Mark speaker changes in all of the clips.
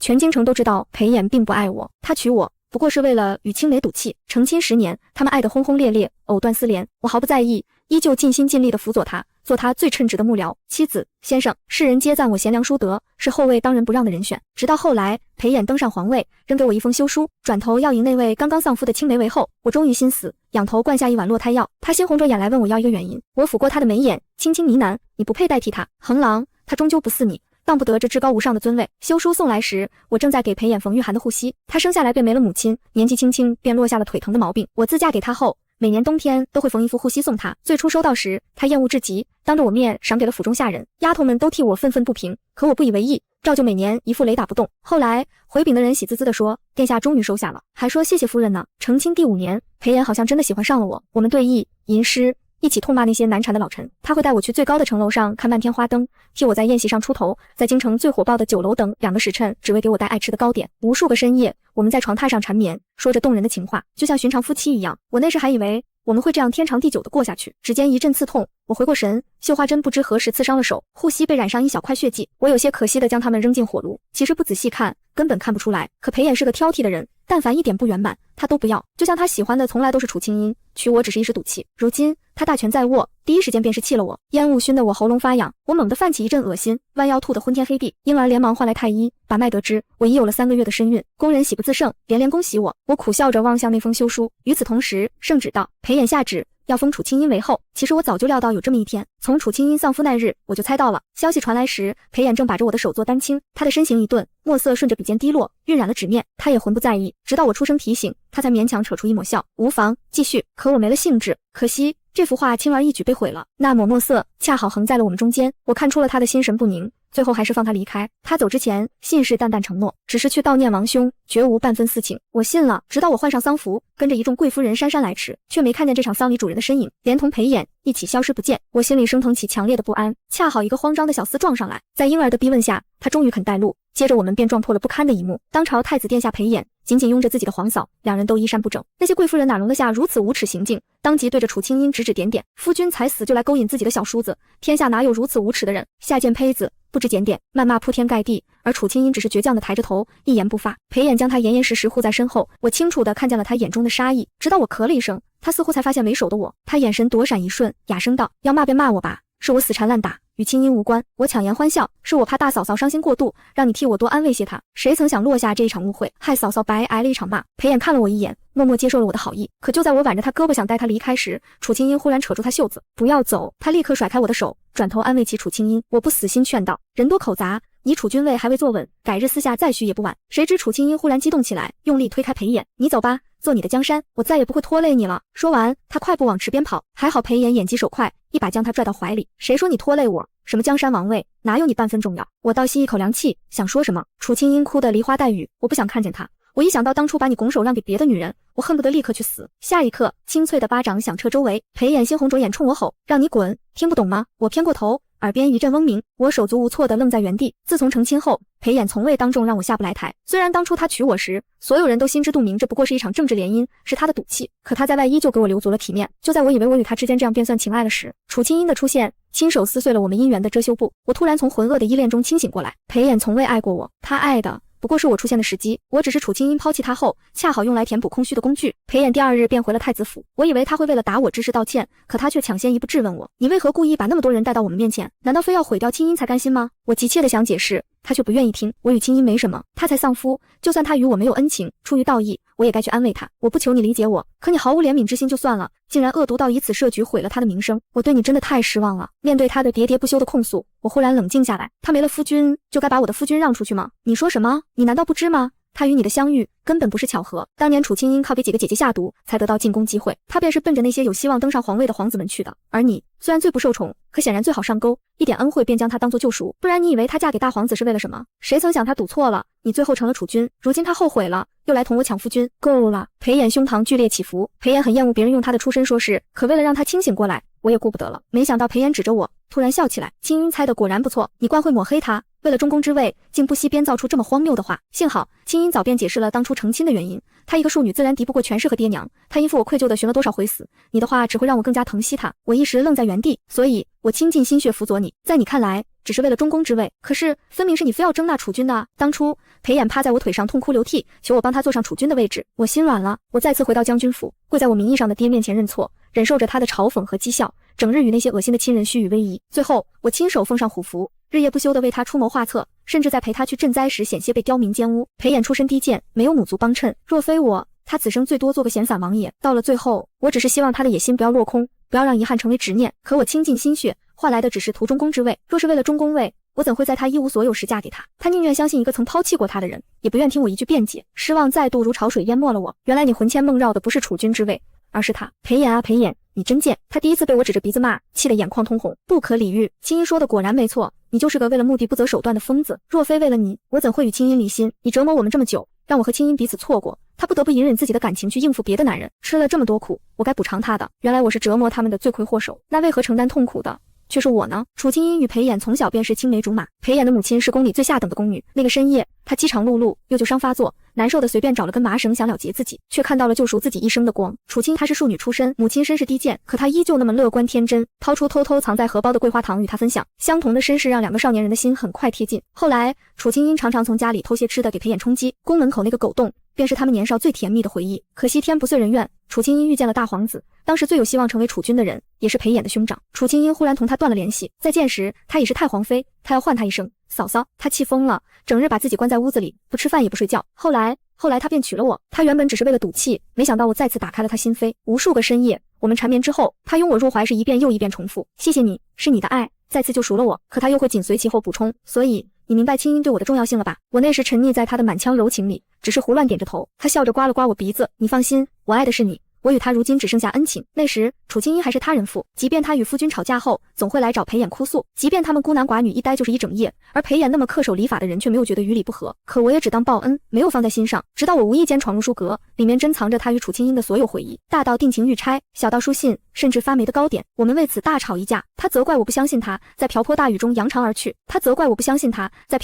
Speaker 1: 全京城都知道裴衍并不爱我，他娶我不过是为了与青梅赌气。成亲10年，他们爱得轰轰烈烈，藕断丝连，我毫不在意，依旧尽心尽力地辅佐他，做他最称职的幕僚、妻子、先生。世人皆赞我贤良淑德，是后位当仁不让的人选。直到后来，裴衍登上皇位，扔给我一封休书，转头要迎那位刚刚丧夫的青梅为后。我终于心死，仰头灌下一碗落胎药。他猩红着眼来问我要一个原因，我抚过他的眉眼，轻轻呢喃：你不配代替他。横郎，他终究不似你，当不得这至高无上的尊位。休书送来时，我正在给裴衍缝御寒的护膝。他生下来便没了母亲，年纪轻轻便落下了腿疼的毛病。我自嫁给他后，每年冬天都会缝一副护膝送他。最初收到时，他厌恶至极，当着我面赏给了府中下人，丫头们都替我愤愤不平，可我不以为意，照旧每年一副雷打不动。后来回禀的人喜滋滋地说，殿下终于收下了，还说谢谢夫人呢。成亲第5年，裴衍好像真的喜欢上了我，我们对弈、吟诗，一起痛骂那些难缠的老臣。他会带我去最高的城楼上看漫天花灯，替我在宴席上出头，在京城最火爆的酒楼等2个时辰，只为给我带爱吃的糕点。无数个深夜，我们在床榻上缠绵，说着动人的情话，就像寻常夫妻一样。我那时还以为我们会这样天长地久的过下去。指尖一阵刺痛，我回过神，绣花针不知何时刺伤了手，护膝被染上一小块血迹。我有些可惜地将它们扔进火炉，其实不仔细看根本看不出来。可裴衍是个挑剔的人，但凡一点不圆满，他都不要。就像他喜欢的从来都是楚清音，娶我只是一时赌气。如今他大权在握，第一时间便是弃了我。烟雾熏得我喉咙发痒，我猛地泛起一阵恶心，弯腰吐得昏天黑地。婴儿连忙唤来太医，把脉得知我已有了3个月的身孕。工人喜不自胜，连连恭喜我。我苦笑着望向那封休书，与此同时，圣旨道：裴衍下旨要封楚清音为后。其实我早就料到有这么一天，从楚清音丧夫那日我就猜到了。消息传来时，裴衍正把着我的手做丹青，他的身形一顿，墨色顺着笔尖滴落，晕染了纸面。他也浑不在意，直到我出声提醒，他才勉强扯出一抹笑。无妨，继续。可我没了兴致，可惜这幅画轻而易举被毁了，那抹墨色恰好横在了我们中间。我看出了他的心神不宁，最后还是放他离开。他走之前信誓旦旦承诺，只是去悼念亡兄，绝无半分私情。我信了，直到我换上丧服，跟着一众贵夫人姗姗来迟，却没看见这场丧礼主人的身影，连同裴衍一起消失不见。我心里升腾起强烈的不安，恰好一个慌张的小厮撞上来，在婴儿的逼问下，他终于肯带路。接着我们便撞破了不堪的一幕，当朝太子殿下裴衍紧紧拥着自己的皇嫂，两人都衣衫不整。那些贵夫人哪容得下如此无耻行径，当即对着楚清音指指点点。夫君才死就来勾引自己的小叔子，天下哪有如此无耻的人？下贱胚子，不知检点，谩骂铺天盖地。而楚清音只是倔强地抬着头，一言不发。裴衍将他严严实实护在身后，我清楚地看见了他眼中的杀意。直到我咳了一声，他似乎才发现为首的我，他眼神躲闪一瞬，哑声道：要骂便骂我吧，是我死缠烂打，与清音无关。我强颜欢笑，是我怕大嫂嫂伤心过度，让你替我多安慰些她。谁曾想落下这一场误会，害嫂嫂白挨了一场骂。裴衍看了我一眼，默默接受了我的好意。可就在我挽着他胳膊想带他离开时，楚清音忽然扯住他袖子，不要走。他立刻甩开我的手，转头安慰起楚清音。我不死心劝道，人多口杂，你楚君位还未坐稳，改日私下再叙也不晚。谁知楚清音忽然激动起来，用力推开裴衍，你走吧，做你的江山，我再也不会拖累你了。说完，他快步往池边跑，还好裴衍眼疾手快，一把将他拽到怀里。谁说你拖累我？什么江山王位，哪有你半分重要？我倒吸一口凉气，想说什么，楚清音哭得梨花带雨，我不想看见他。我一想到当初把你拱手让给别的女人，我恨不得立刻去死。下一刻，清脆的巴掌响彻周围，裴衍猩红着眼冲我吼，让你滚，听不懂吗？我偏过头，耳边一阵嗡鸣，我手足无措地愣在原地。自从成亲后，裴衍从未当众让我下不来台。虽然当初他娶我时，所有人都心知肚明这不过是一场政治联姻，是他的赌气，可他在外依旧给我留足了体面。就在我以为我与他之间这样便算情爱了时，楚清音的出现亲手撕碎了我们姻缘的遮羞布。我突然从浑噩的依恋中清醒过来，裴衍从未爱过我，他爱的不过是我出现的时机，我只是楚清音抛弃他后恰好用来填补空虚的工具。裴衍第2日便回了太子府，我以为他会为了打我之事道歉，可他却抢先一步质问我，你为何故意把那么多人带到我们面前？难道非要毁掉清音才甘心吗？我急切地想解释，他却不愿意听。我与清音没什么，他才丧夫，就算他与我没有恩情，出于道义，我也该去安慰他。我不求你理解我，可你毫无怜悯之心就算了，竟然恶毒到以此设局毁了他的名声，我对你真的太失望了。面对他的喋喋不休的控诉，我忽然冷静下来。他没了夫君，就该把我的夫君让出去吗？你说什么？你难道不知吗？他与你的相遇根本不是巧合，当年楚清音靠给几个姐姐下毒才得到进宫机会，他便是奔着那些有希望登上皇位的皇子们去的。而你虽然最不受宠，可显然最好上钩，一点恩惠便将他当作救赎，不然你以为她嫁给大皇子是为了什么？谁曾想她赌错了，你最后成了储君，如今她后悔了，又来同我抢夫君。够了！裴衍胸膛剧烈起伏，裴衍很厌恶别人用他的出身说事，可为了让他清醒过来，我也顾不得了。没想到裴衍指着我突然笑起来，清音猜的果然不错，你惯会抹黑他，为了中宫之位，竟不惜编造出这么荒谬的话。幸好清音早便解释了当初成亲的原因，她一个庶女自然敌不过权势和爹娘，她因负我愧疚地寻了多少回死，你的话只会让我更加疼惜她。我一时愣在原地，所以我倾尽心血辅佐你，在你看来只是为了中宫之位，可是分明是你非要争那储君的啊！当初裴衍趴在我腿上痛哭流涕，求我帮他坐上储君的位置，我心软了，我再次回到将军府，跪在我名义上的爹面前认错，忍受着他的嘲讽和讥笑，整日与那些恶心的亲人虚与委蛇。最后我亲手奉上虎符，日夜不休地为他出谋划策，甚至在陪他去赈灾时险些被刁民奸污。裴衍出身低贱，没有母族帮衬，若非我，他此生最多做个闲散王爷。到了最后，我只是希望他的野心不要落空，不要让遗憾成为执念。可我倾尽心血换来的只是图中宫之位，若是为了中宫位，我怎会在他一无所有时嫁给他？他宁愿相信一个曾抛弃过他的人，也不愿听我一句辩解。失望再度如潮水淹没了我。原来你魂牵梦绕的不是储君之位，而是他。裴衍啊裴衍，你真贱！他第一次被我指着鼻子骂，气得眼眶通红，不可理喻。青音说的果然没错，你就是个为了目的不择手段的疯子。若非为了你，我怎会与青音离心？你折磨我们这么久，让我和青音彼此错过，他不得不隐忍自己的感情去应付别的男人，吃了这么多苦，我该补偿他的。原来我是折磨他们的罪魁祸首，那为何承担痛苦的却是我呢？楚青音与裴衍从小便是青梅竹马，裴衍的母亲是宫里最下等的宫女。那个深夜，她饥肠辘辘，又旧伤发作，难受的随便找了根麻绳想了结自己，却看到了救赎自己一生的光。楚青她是庶女出身，母亲身世低贱，可她依旧那么乐观天真，掏出偷偷藏在荷包的桂花糖与她分享。相同的身世让两个少年人的心很快贴近。后来，楚青音常常从家里偷些吃的给裴衍充饥，宫门口那个狗洞便是他们年少最甜蜜的回忆。可惜天不遂人愿，楚青音遇见了大皇子，当时最有希望成为储君的人，也是裴衍的兄长。楚青音忽然同他断了联系，再见时，他已是太皇妃，他要唤他一声嫂嫂，他气疯了，整日把自己关在屋子里，不吃饭也不睡觉。后来他便娶了我，他原本只是为了赌气，没想到我再次打开了他心扉。无数个深夜，我们缠绵之后，他拥我入怀是一遍又一遍重复，谢谢你，是你的爱再次救赎了我。可他又会紧随其后补充，所以你明白青音对我的重要性了吧？我那时沉溺在他的满腔柔情里，只是胡乱点着头。他笑着刮了刮我鼻子，你放心，我爱的是你，我与他如今只剩下恩情。那时楚青音还是他人妇，即便他与夫君吵架后，总会来找裴衍哭诉，即便他们孤男寡女一待就是一整夜，而裴衍那么恪守礼法的人却没有觉得于理不合。可我也只当报恩，没有放在心上，直到我无意间闯入书阁，里面珍藏着他与楚青音的所有回忆，大到定情玉钗，小到书信，甚至发霉的糕点。我们为此大吵一架，他责怪我不相信他，在瓢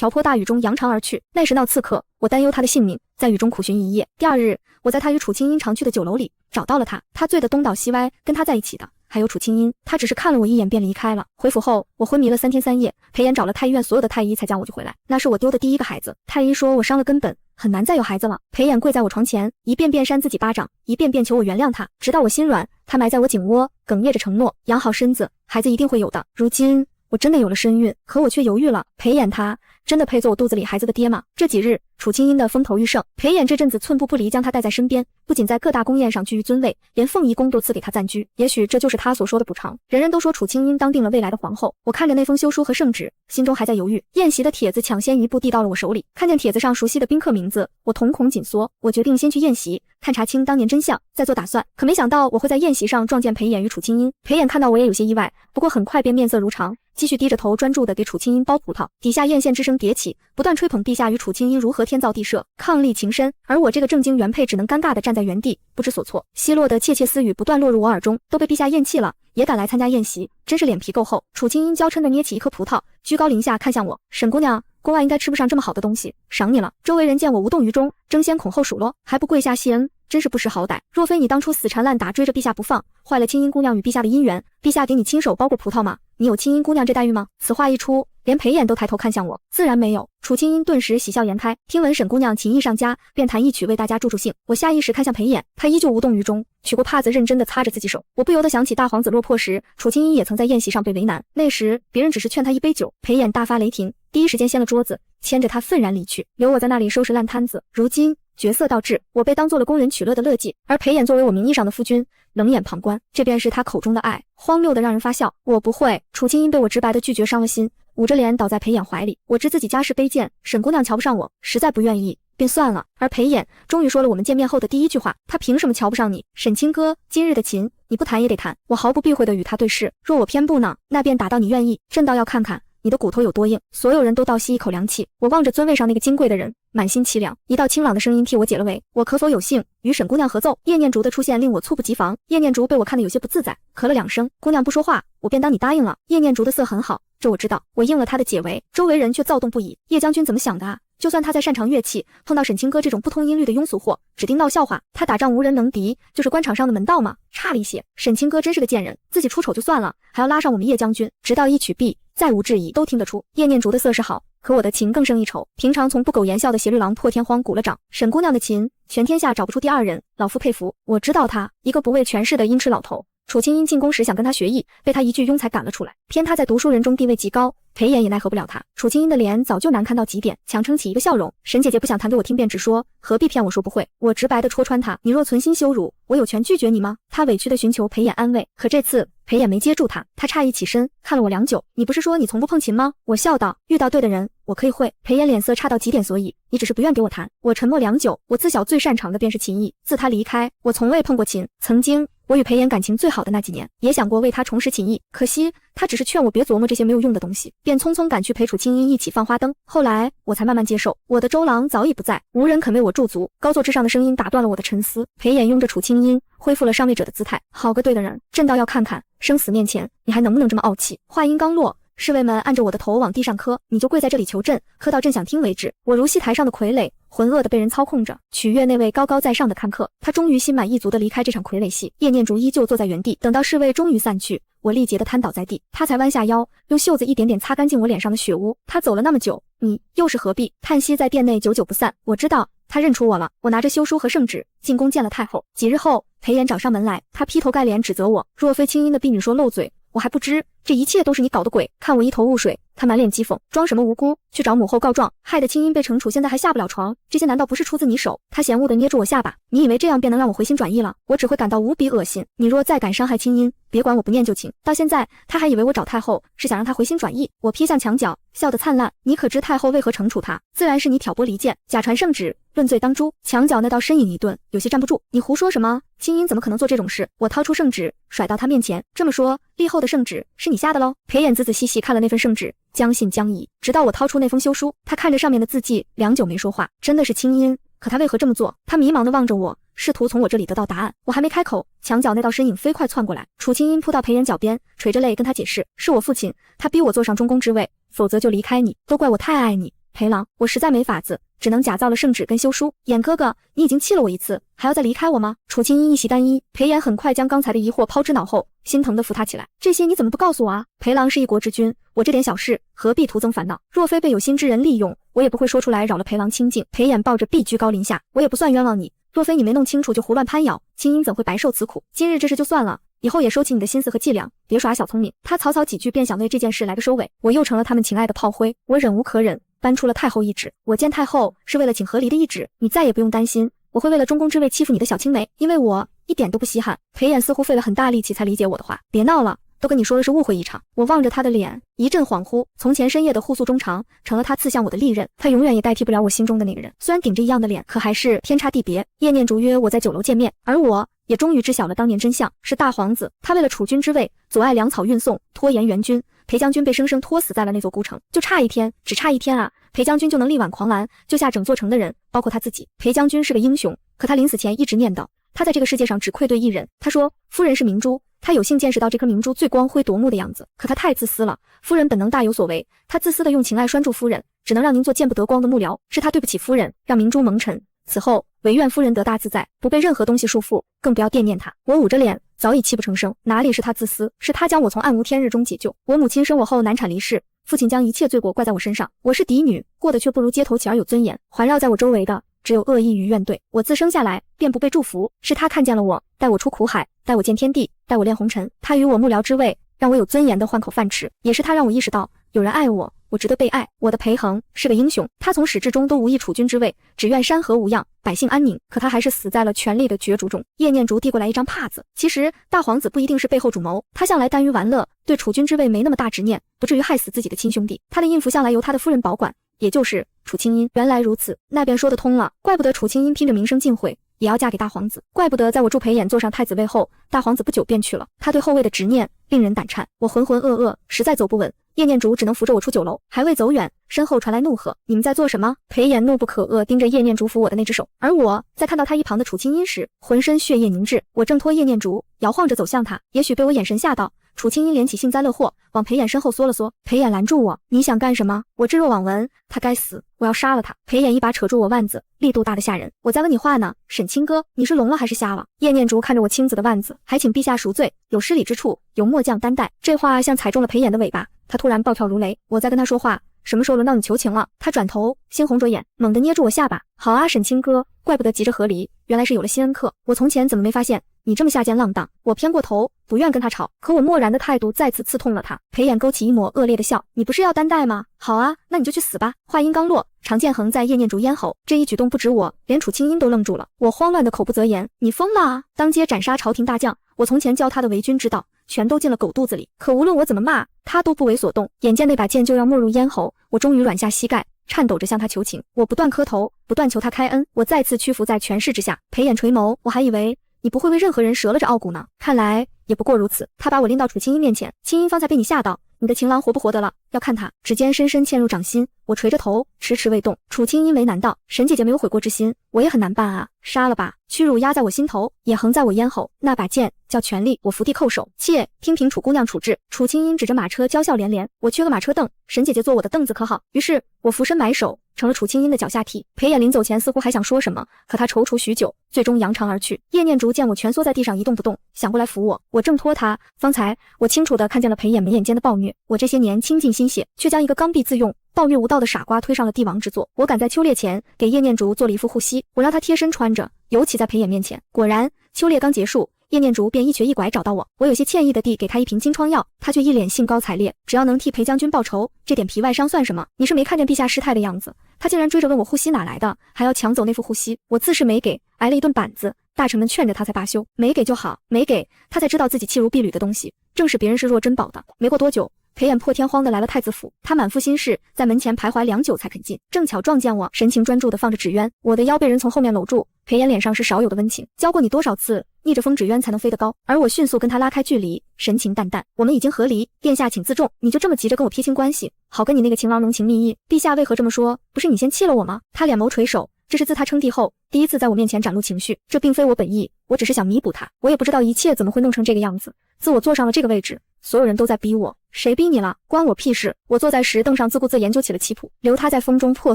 Speaker 1: 泼大雨中扬长而去。那时闹刺客，我担忧他的性命，在雨中苦寻一夜。第二日，我在他与楚青音常去的酒楼里找到了他，他醉得东倒西歪，跟他在一起的还有楚青音。他只是看了我一眼便离开了。回府后，我昏迷了3天3夜，裴衍找了太医院所有的太医才将我救回来。那是我丢的第一个孩子，太医说我伤了根本，很难再有孩子了。裴衍跪在我床前，一遍遍扇自己巴掌，一遍遍求我原谅他，直到我心软，他埋在我颈窝，哽咽着承诺，养好身子，孩子一定会有的。如今我真的有了身孕，可我却犹豫了。裴衍他真的配做我肚子里孩子的爹吗？这几日楚青音的风头愈盛，裴衍这阵子寸步不离将他带在身边，不仅在各大宫宴上居于尊位，连凤仪宫都赐给他暂居。也许这就是他所说的补偿。人人都说楚青音当定了未来的皇后，我看着那封休书和圣旨，心中还在犹豫。宴席的帖子抢先一步递到了我手里，看见帖子上熟悉的宾客名字，我瞳孔紧缩。我决定先去宴席，看查清当年真相，再做打算。可没想到我会在宴席上撞见裴衍与楚青音。裴衍看到我也有些意外，不过很快便面色如常，继续低着头专注地给楚青音剥葡萄，底下艳羡之声迭起，不断吹捧陛下与楚青音如何天造地设，伉俪情深。而我这个正经原配只能尴尬地站在原地，不知所措。奚落的窃窃私语不断落入我耳中，都被陛下厌弃了，也敢来参加宴席，真是脸皮够厚。楚青音娇嗔地捏起一颗葡萄，居高临下看向我，沈姑娘，宫外应该吃不上这么好的东西，赏你了。周围人见我无动于衷，争先恐后数落，还不跪下谢恩，真是不识好歹。若非你当初死缠烂打追着陛下不放，坏了青音姑娘与陛下的姻缘，陛下给你亲手剥过葡萄吗？你有青音姑娘这待遇吗？此话一出，连裴衍都抬头看向我，自然没有。楚青音顿时喜笑颜开，听闻沈姑娘情意上佳，便弹一曲为大家助助兴。我下意识看向裴衍，他依旧无动于衷，取过帕子认真地擦着自己手。我不由得想起大皇子落魄时，楚青音也曾在宴席上被为难，那时别人只是劝他一杯酒，裴衍大发雷霆，第一时间掀了桌子，牵着他愤然离去，留我在那里收拾烂摊子。如今角色倒置，我被当做了供人取乐的乐伎，而裴衍作为我名义上的夫君，冷眼旁观，这便是他口中的爱，荒谬的让人发笑。我不会。楚青音被我直白的拒绝伤了心，捂着脸倒在裴衍怀里。我知自己家世卑贱，沈姑娘瞧不上我，实在不愿意，便算了。而裴衍终于说了我们见面后的第一句话，他凭什么瞧不上你？沈清歌，今日的琴你不弹也得弹。我毫不避讳地与他对视，若我偏不呢，那便打到你愿意，朕倒要看看你的骨头有多硬。所有人都倒吸一口凉气，我望着尊位上那个金贵的人，满心凄凉。一道清朗的声音替我解了围，我可否有幸与沈姑娘合奏？叶念竹的出现令我猝不及防，叶念竹被我看得有些不自在，咳了2声。姑娘不说话，我便当你答应了。叶念竹的色很好，这我知道。我应了他的解围，周围人却躁动不已。叶将军怎么想的啊？就算他再擅长乐器，碰到沈清歌这种不通音律的庸俗货，指定闹笑话。他打仗无人能敌，就是官场上的门道嘛。差了一些。沈清歌真是个贱人，自己出丑就算了，还要拉上我们叶将军。直到一曲毕，再无质疑都听得出叶念竹的色势好，可我的琴更胜一筹。平常从不苟言笑的邪律郎破天荒鼓了掌，沈姑娘的琴全天下找不出第二人，老夫佩服。我知道他一个不为权势的鹰翅老头。楚清音进宫时想跟他学艺，被他一句庸才赶了出来，偏他在读书人中地位极高，裴炎也奈何不了他。楚清音的脸早就难看到极点，强撑起一个笑容。沈姐姐不想弹给我听便直说，何必骗我说不会？我直白地戳穿他，你若存心羞辱，我有权拒绝你吗？他委屈地寻求裴炎安慰，可这次裴炎没接住他，他诧异起身看了我良久，你不是说你从不碰琴吗？我笑道，遇到对的人我可以会。裴炎脸色差到极点，所以你只是不愿给我弹。我沉默良久，我自小最擅长的便是琴艺，自他离开，我从未碰过琴。曾经我与裴炎感情最好的那几年，也想过为他重拾琴艺，可惜他只是劝我别琢磨这些没有用的东西，便匆匆赶去陪楚清音一起放花灯。后来我才慢慢接受，我的周郎早已不在，无人肯为我驻足。高座之上的声音打断了我的沉思。裴炎拥着楚清音，恢复了上位者的姿态。好个对的人，朕倒要看看生死面前你还能不能这么傲气。话音刚落，侍卫们按着我的头往地上磕，你就跪在这里求朕，磕到朕想听为止。我如戏台上的傀儡，浑噩的被人操控着，取悦那位高高在上的看客。他终于心满意足地离开这场傀儡戏。叶念竹依旧坐在原地，等到侍卫终于散去，我力竭地瘫倒在地，他才弯下腰，用袖子一点点擦干净我脸上的血污。他走了那么久，你又是何必？叹息在殿内久久不散。我知道他认出我了。我拿着休书和圣旨进宫见了太后。几日后，裴炎找上门来，他劈头盖脸指责我，若非清音的婢女说漏嘴，我还不知这一切都是你搞的鬼。看我一头雾水，他满脸讥讽，装什么无辜，去找母后告状，害得清音被惩处，现在还下不了床，这些难道不是出自你手？他嫌恶地捏住我下巴，你以为这样便能让我回心转意了？我只会感到无比恶心。你若再敢伤害清音，别管我不念旧情。到现在他还以为我找太后是想让他回心转意。我劈向墙角，笑得灿烂。你可知太后为何惩处他？自然是你挑拨离间，假传圣旨，论罪当诛。墙角那道身影一顿，有些站不住。你胡说什么？清音怎么可能做这种事？我掏出圣旨甩到他面前，这么说立后的圣旨是你下的喽？裴眼仔仔细细看了那份圣旨，将信将疑，直到我掏出那封休书，他看着上面的字迹，良久没说话。真的是清音，可他为何这么做？他迷茫地望着我，试图从我这里得到答案。我还没开口，墙角那道身影飞快窜过来。楚清音扑到裴炎脚边，垂着泪跟他解释，是我父亲，他逼我坐上中宫之位，否则就离开你。都怪我太爱你，裴郎，我实在没法子，只能假造了圣旨跟休书。眼哥哥，你已经气了我一次，还要再离开我吗？楚清音一袭单衣，裴炎很快将刚才的疑惑抛之脑后，心疼地扶他起来。这些你怎么不告诉我啊？裴郎是一国之君，我这点小事何必徒增烦恼？若非被有心之人利用，我也不会说出来扰了裴郎清静。裴眼抱着必居高临下，我也不算冤枉你，若非你没弄清楚就胡乱攀咬，清音怎会白受此苦？今日这事就算了，以后也收起你的心思和伎俩，别耍小聪明。他草草几句便想为这件事来个收尾，我又成了他们情爱的炮灰。我忍无可忍，搬出了太后懿旨。我见太后是为了请和离的懿旨，你再也不用担心我会为了中宫之位欺负你的小青梅，因为我一点都不稀罕。裴眼似乎费了很大力气才理解我的话，别闹了，都跟你说的是误会一场。我望着他的脸，一阵恍惚，从前深夜的互诉衷肠成了他刺向我的利刃，他永远也代替不了我心中的那个人。虽然顶着一样的脸，可还是天差地别。叶念竹约我在酒楼见面，而我也终于知晓了当年真相，是大皇子，他为了储君之位，阻碍粮草运送，拖延援军，裴将军被生生拖死在了那座孤城。就差一天，只差一天啊，裴将军就能力挽狂澜，救下整座城的人，包括他自己。裴将军是个英雄，可他临死前一直念叨，他在这个世界上只愧对一人。他说夫人是明珠，他有幸见识到这颗明珠最光辉夺目的样子，可他太自私了。夫人本能大有所为，他自私地用情爱拴住夫人，只能让您做见不得光的幕僚，是他对不起夫人，让明珠蒙尘。此后唯愿夫人得大自在，不被任何东西束缚，更不要惦念他。我捂着脸，早已泣不成声。哪里是他自私，是他将我从暗无天日中解救。我母亲生我后难产离世，父亲将一切罪过怪在我身上。我是嫡女，过得却不如街头起而有尊严。环绕在我周围的只有恶意与怨怼。我自生下来便不被祝福，是他看见了我，带我出苦海，带我见天地，带我恋红尘。他与我幕僚之位，让我有尊严的换口饭吃。也是他让我意识到有人爱我，我值得被爱。我的裴恒是个英雄，他从始至终都无意储君之位，只愿山河无恙，百姓安宁。可他还是死在了权力的角逐中。叶念竹递过来一张帕子，其实大皇子不一定是背后主谋，他向来耽于玩乐，对储君之位没那么大执念，不至于害死自己的亲兄弟。他的印符向来由他的夫人保管，也就是楚清音。原来如此，那便说得通了。怪不得楚清音拼着名声尽毁，也要嫁给大皇子。怪不得在我助裴眼坐上太子位后，大皇子不久便去了。他对后位的执念令人胆颤。我浑浑噩噩，实在走不稳。叶念竹只能扶着我出酒楼，还未走远，身后传来怒喝：“你们在做什么？”裴眼怒不可遏盯着叶念竹扶我的那只手，而我在看到他一旁的楚清音时，浑身血液凝滞。我挣脱叶念竹，摇晃着走向他，也许被我眼神吓到，楚清音连起幸灾乐祸，往裴衍身后缩了缩。裴衍拦住我，你想干什么？我置若罔闻，他该死，我要杀了他。裴衍一把扯住我腕子，力度大得吓人。我在问你话呢，沈清哥，你是聋了还是瞎了？叶念竹看着我青紫的腕子，还请陛下赎罪，有失礼之处，由末将担待。这话像踩中了裴衍的尾巴，他突然暴跳如雷。我在跟他说话，什么时候轮到你求情了？他转头，猩红着眼，猛地捏住我下巴。好啊，沈清哥，怪不得急着和离，原来是有了新恩客。我从前怎么没发现你这么下贱浪荡？我偏过头，不愿跟他吵，可我漠然的态度再次刺痛了他。裴衍勾起一抹恶劣的笑，你不是要担待吗？好啊，那你就去死吧。话音刚落，常建恒在叶念竹咽喉，这一举动不止我，连楚清音都愣住了。我慌乱的口不择言，你疯了啊！当街斩杀朝廷大将，我从前教他的为君之道全都进了狗肚子里，可无论我怎么骂，他都不为所动。眼见那把剑就要没入咽喉，我终于软下膝盖，颤抖着向他求情。我不断磕头，不断求他开恩，我再次屈服在权势之下。裴衍垂眸，我还以为你不会为任何人折了这傲骨呢，看来也不过如此。他把我拎到楚清音面前，清音方才被你吓到，你的情郎活不活得了？要看他。指尖深深嵌入掌心，我垂着头，迟迟未动。楚清音为难道，沈姐姐没有悔过之心，我也很难办啊。杀了吧，屈辱压在我心头，也横在我咽喉。那把剑叫权力，我伏地叩首，妾听凭楚姑娘处置。楚清音指着马车娇笑连连，我缺个马车凳，沈姐姐坐我的凳子可好？于是我俯身埋首，成了楚清音的脚下替。裴衍临走前似乎还想说什么，可他踌躇许久，最终扬长而去。叶念竹见我蜷缩在地上一动不动，想过来扶我，我挣脱他。方才我清楚地看见了裴衍眉眼间的暴虐，我这些年倾尽心血，却将一个刚愎自用、暴虐无道的傻瓜推上了帝王之座。我赶在秋猎前给叶念竹做了一副护膝，我让他贴身穿着，尤其在裴衍面前。果然，秋猎刚结束，叶念竹便一瘸一拐找到我，我有些歉意地递给他一瓶金疮药，他却一脸兴高采烈，只要能替裴将军报仇，这点皮外伤算什么？你是没看见陛下失态的样子？他竟然追着问我护膝哪来的，还要抢走那副护膝。我自是没给，挨了一顿板子，大臣们劝着他才罢休。没给就好，没给，他才知道自己弃如敝履的东西，正是别人视若珍宝的。没过多久，裴衍破天荒地来了太子府，他满腹心事，在门前徘徊良久才肯进，正巧撞见我，神情专注地放着纸鸢，我的腰被人从后面搂住。裴衍脸上是少有的温情，教过你多少次逆着风纸鸢才能飞得高？而我迅速跟他拉开距离，神情淡淡，我们已经和离，殿下请自重，你就这么急着跟我撇清关系，好跟你那个情郎浓情蜜意？陛下为何这么说？不是你先弃了我吗？他脸眸垂首，这是自他称帝后第一次在我面前展露情绪，这并非我本意，我只是想弥补他。我也不知道一切怎么会弄成这个样子，自我坐上了这个位置，所有人都在逼我。谁逼你了？关我屁事！我坐在石凳上自顾自研究起了棋谱，留他在风中破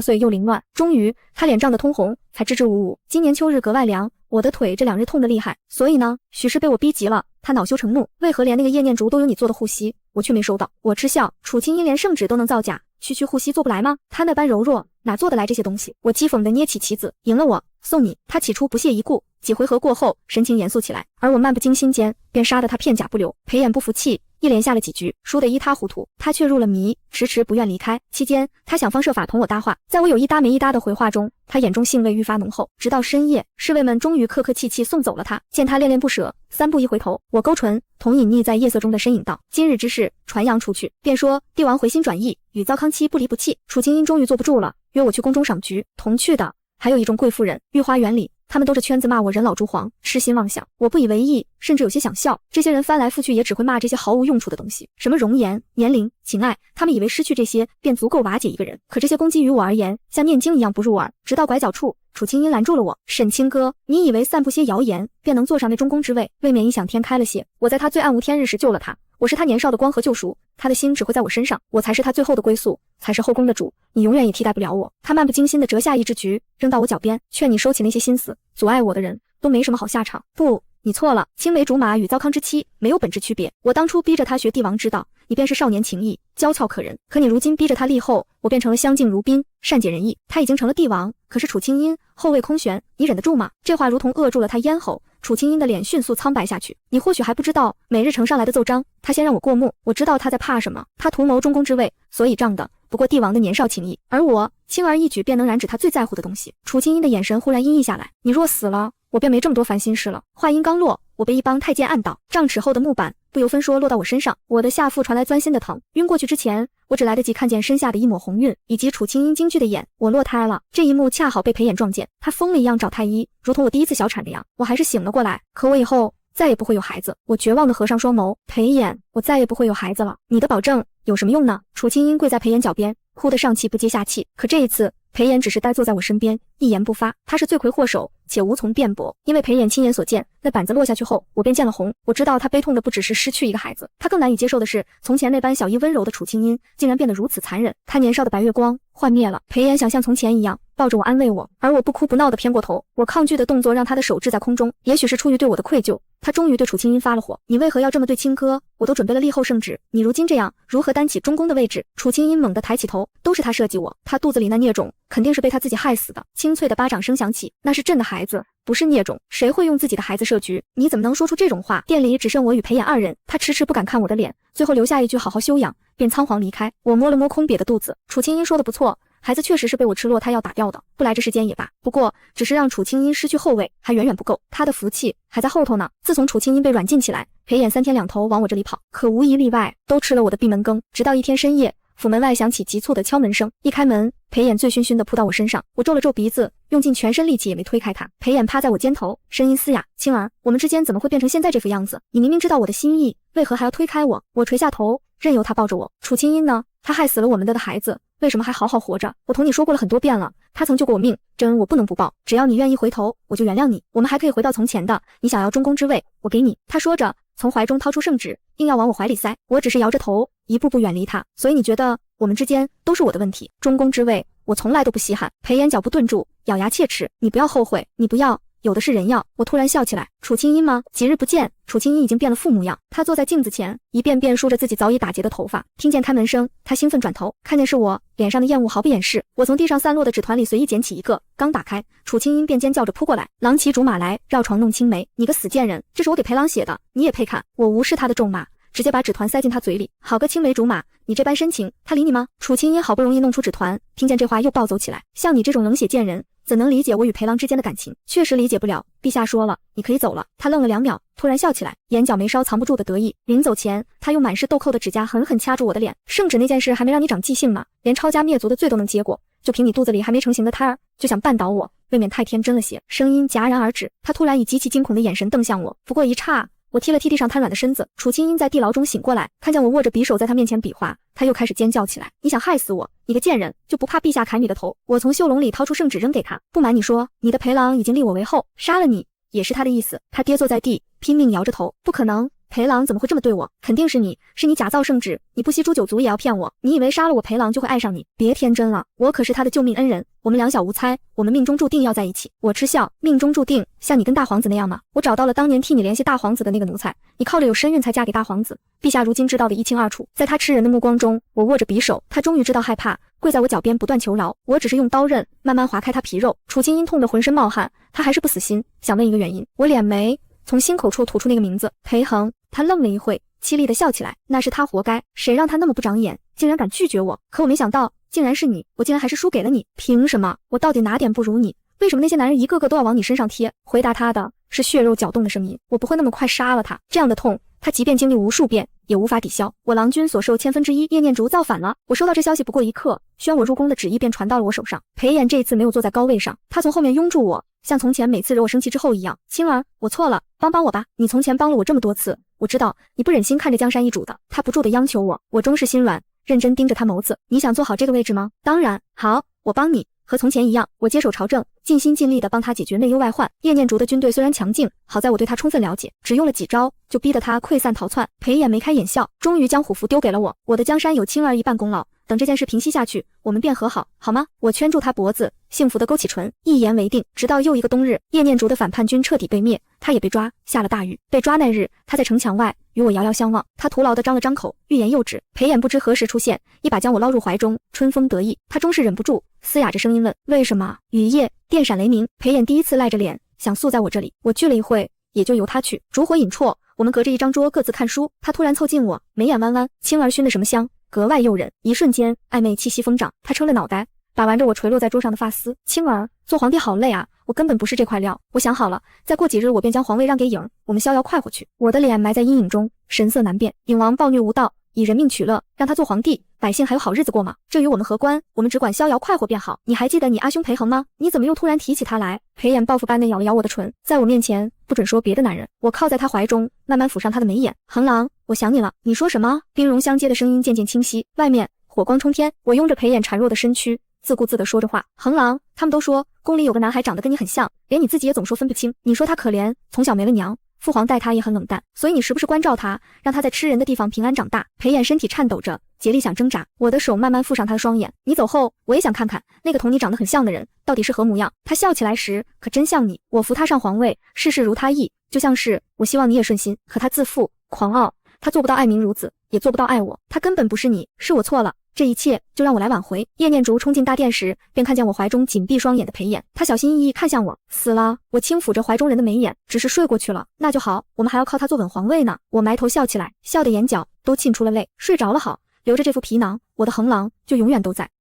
Speaker 1: 碎又凌乱。终于，他脸涨得通红，才支支吾吾。今年秋日格外凉，我的腿这2日痛得厉害，所以呢，许是被我逼急了。他恼羞成怒，为何连那个叶念竹都有你做的护膝，我却没收到？我嗤笑，楚清音连圣旨都能造假，区区护膝做不来吗？他那般柔弱，哪做得来这些东西？我讥讽地捏起棋子，赢了我，送你。他起初不屑一顾，几回合过后，神情严肃起来，而我漫不经心间，便杀得他片甲不留。裴衍不服气，一连下了几局，输得一塌糊涂，他却入了迷，迟迟不愿离开。期间，他想方设法同我搭话，在我有一搭没一搭的回话中，他眼中兴味愈发浓厚。直到深夜，侍卫们终于客客气气送走了他。见他恋恋不舍，3步一回头，我勾唇，同隐匿在夜色中的身影道：今日之事传扬出去，便说帝王回心转意，与糟糠妻不离不弃。楚清音终于坐不住了，约我去宫中赏菊，同去的还有一众贵妇人。御花园里，他们兜着圈子骂我人老珠黄，痴心妄想。我不以为意，甚至有些想笑。这些人翻来覆去也只会骂这些毫无用处的东西，什么容颜、年龄、情爱，他们以为失去这些便足够瓦解一个人。可这些攻击于我而言，像念经一样不入耳。直到拐角处，楚清音拦住了我：沈清哥，你以为散布些谣言便能坐上那中宫之位，未免异想天开了些。我在他最暗无天日时救了他，我是他年少的光和救赎，他的心只会在我身上，我才是他最后的归宿，才是后宫的主，你永远也替代不了我。他漫不经心地折下一只菊，扔到我脚边，劝你收起那些心思，阻碍我的人都没什么好下场。不，你错了，青梅竹马与糟糠之妻没有本质区别。我当初逼着他学帝王之道，你便是少年情义，娇俏可人，可你如今逼着他立后，我变成了相敬如宾，善解人意。他已经成了帝王，可是楚清音后位空悬，你忍得住吗？这话如同扼住了他咽喉，楚清音的脸迅速苍白下去。你或许还不知道，每日呈上来的奏章，他先让我过目，我知道他在怕什么，他图谋中宫之位，所以仗的不过帝王的年少情谊，而我轻而易举便能染指他最在乎的东西。楚清音的眼神忽然阴翳下来，你若死了，我便没这么多烦心事了。话音刚落，我被一帮太监按倒，丈尺厚的木板不由分说落到我身上，我的下腹传来钻心的疼。晕过去之前，我只来得及看见身下的一抹红晕，以及楚清音惊惧的眼。我落胎了，这一幕恰好被裴衍撞见，他疯了一样找太医，如同我第一次小产那样。我还是醒了过来，可我以后再也不会有孩子。我绝望地合上双眸，裴衍，我再也不会有孩子了，你的保证有什么用呢？楚清音跪在裴衍脚边，哭得上气不接下气。可这一次，裴衍只是呆坐在我身边，一言不发。他是罪魁祸首，且无从辩驳。因为裴衍亲眼所见，那板子落下去后，我便见了红。我知道他悲痛的不只是失去一个孩子，他更难以接受的是，从前那般小意温柔的楚清音，竟然变得如此残忍。他年少的白月光幻灭了，裴衍想像从前一样抱着我安慰我，而我不哭不闹的偏过头。我抗拒的动作让他的手滞在空中，也许是出于对我的愧疚，他终于对楚清音发了火：你为何要这么对亲哥？我都准备了立后圣旨，你如今这样，如何担起中宫的位置？楚清音猛地抬起头，都是他设计我，他肚子里那孽种肯定是被他自己害死的。清脆的巴掌声响起，那是朕的孩子，不是孽种，谁会用自己的孩子设局？你怎么能说出这种话？店里只剩我与裴衍二人，他迟迟不敢看我的脸，最后留下一句好好休养，便仓皇离开。我摸了摸空瘪的肚子，楚清音说的不错，孩子确实是被我吃落胎药打掉的，不来这世间也罢。不过只是让楚清音失去后位还远远不够，他的福气还在后头呢。自从楚清音被软禁起来，裴衍3天2头往我这里跑，可无一例外都吃了我的闭门羹。直到一天深夜，府门外响起急促的敲门声，一开门，裴衍醉醺醺地扑到我身上，我皱了皱鼻子，用尽全身力气也没推开他。裴衍趴在我肩头，声音嘶哑：青儿，我们之间怎么会变成现在这副样子？你明明知道我的心意，为何还要推开我？我垂下头，任由他抱着我。楚清音呢？他害死了我们的孩子，为什么还好好活着？我同你说过了很多遍了，他曾救过我命，真我不能不报。只要你愿意回头，我就原谅你，我们还可以回到从前的。你想要中宫之位，我给你。他说着，从怀中掏出圣旨，硬要往我怀里塞。我只是摇着头，一步步远离他。所以你觉得我们之间都是我的问题？中宫之位，我从来都不稀罕。裴衍脚步顿住，咬牙切齿：你不要后悔，你不要。有的是人要。我突然笑起来，楚清音吗？几日不见，楚清音已经变了副模样。她坐在镜子前，一遍遍梳着自己早已打结的头发。听见开门声，她兴奋转头，看见是我，脸上的厌恶毫不掩饰。我从地上散落的纸团里随意捡起一个，刚打开，楚清音便尖叫着扑过来，郎骑竹马来，绕床弄青梅。你个死贱人，这是我给裴郎写的，你也配看？我无视他的咒骂，直接把纸团塞进他嘴里。好个青梅竹马，你这般深情，他理你吗？楚清音好不容易弄出纸团，听见这话又暴走起来。像你这种冷血贱人，怎能理解我与裴郎之间的感情？确实理解不了。陛下说了，你可以走了。他愣了2秒，突然笑起来，眼角眉梢藏不住的得意。临走前，他用满是豆蔻的指甲狠狠掐住我的脸。圣旨那件事还没让你长记性呢，连抄家灭族的罪都能结果，就凭你肚子里还没成型的胎儿，就想绊倒我，未免太天真了些。声音戛然而止，他突然以极其惊恐的眼神瞪向我。不过一刹，我踢了踢地上瘫软的身子。楚清音在地牢中醒过来，看见我握着匕首在他面前比划，他又开始尖叫起来：你想害死我？你个贱人，就不怕陛下砍你的头？我从袖笼里掏出圣旨扔给他。不瞒你说，你的裴郎已经立我为后，杀了你也是他的意思。他跌坐在地，拼命摇着头：不可能，裴郎怎么会这么对我？肯定是你，是你假造圣旨，你不惜诛9族也要骗我。你以为杀了我裴郎就会爱上你？别天真了，我可是他的救命恩人，我们两小无猜，我们命中注定要在一起。我嗤笑：命中注定？像你跟大皇子那样吗？我找到了当年替你联系大皇子的那个奴才，你靠着有身孕才嫁给大皇子，陛下如今知道的一清二楚。在他吃人的目光中，我握着匕首，他终于知道害怕，跪在我脚边不断求饶。我只是用刀刃慢慢划开他皮肉。楚清音痛得浑身冒汗，他还是不死心，想问一个原因。我敛眉，从心口处吐出那个名字：裴恒。他愣了一会，凄厉地笑起来：那是他活该，谁让他那么不长眼，竟然敢拒绝我。可我没想到，竟然是你，我竟然还是输给了你。凭什么？我到底哪点不如你？为什么那些男人一个个都要往你身上贴？回答他的是血肉搅动的声音：我不会那么快杀了他。这样的痛，他即便经历无数遍也无法抵消。我郎君所受1/1000，叶念竹造反了。我收到这消息不过一刻，宣我入宫的旨意便传到了我手上。裴衍这一次没有坐在高位上，他从后面拥住我，像从前每次惹我生气之后一样：青儿，我错了，帮我吧。你从前帮了我这么多次，我知道你不忍心看着江山易主的。他不住地央求我，我终是心软，认真盯着他眸子：你想做好这个位置吗？当然好，我帮你。和从前一样，我接手朝政，尽心尽力地帮他解决内忧外患。叶念竹的军队虽然强劲，好在我对他充分了解，只用了几招就逼得他溃散逃窜。裴衍眉开眼笑，终于将虎符丢给了我。我的江山有青儿一半功劳，等这件事平息下去，我们便和好，好吗？我圈住他脖子，幸福地勾起唇，一言为定。直到又一个冬日，叶念竹的反叛军彻底被灭，他也被抓，下了大狱。被抓那日，他在城墙外与我遥遥相望，他徒劳地张了张口，欲言又止。裴衍不知何时出现，一把将我捞入怀中，春风得意。他终是忍不住，嘶哑着声音问：为什么？雨夜电闪雷鸣，裴衍第一次赖着脸想宿在我这里。我惧了一会，也就由他去。烛火引绰，我们隔着一张桌各自看书。他突然凑近我，眉眼弯弯，青儿熏的什么香，格外诱人。一瞬间暧昧气息疯长，他撑着脑袋把玩着我垂落在桌上的发丝。青儿，做皇帝好累啊，我根本不是这块料。我想好了，再过几日我便将皇位让给颖，我们逍遥快活去。我的脸埋在阴影中，神色难辨。颖王暴虐无道，以人命取乐，让他做皇帝，百姓还有好日子过吗？这与我们何关？我们只管逍遥快活便好。你还记得你阿兄裴恒吗？你怎么又突然提起他来？裴衍报复般的咬了咬我的唇，在我面前不准说别的男人。我靠在他怀中，慢慢抚上他的眉眼。恒郎，我想你了。你说什么？兵戎相接的声音渐渐清晰，外面火光冲天。我拥着裴衍孱弱的身躯，自顾自地说着话。恒郎，他们都说宫里有个男孩长得跟你很像，连你自己也总说分不清。你说他可怜，从小没了娘。父皇待他也很冷淡，所以你时不时关照他，让他在吃人的地方平安长大。裴衍身体颤抖着，竭力想挣扎。我的手慢慢覆上他的双眼。你走后，我也想看看那个同你长得很像的人到底是何模样。他笑起来时可真像你。我扶他上皇位，事事如他意，就像是我希望你也顺心。可他自负狂傲，他做不到爱民如子，也做不到爱我。他根本不是你，是我错了。这一切就让我来挽回。叶念竹冲进大殿时，便看见我怀中紧闭双眼的裴衍，他小心翼翼看向我。死了。我轻抚着怀中人的眉眼，只是睡过去了。那就好，我们还要靠他坐稳皇位呢。我埋头笑起来，笑得眼角都沁出了泪。睡着了好，留着这副皮囊，我的恒郎就永远都在。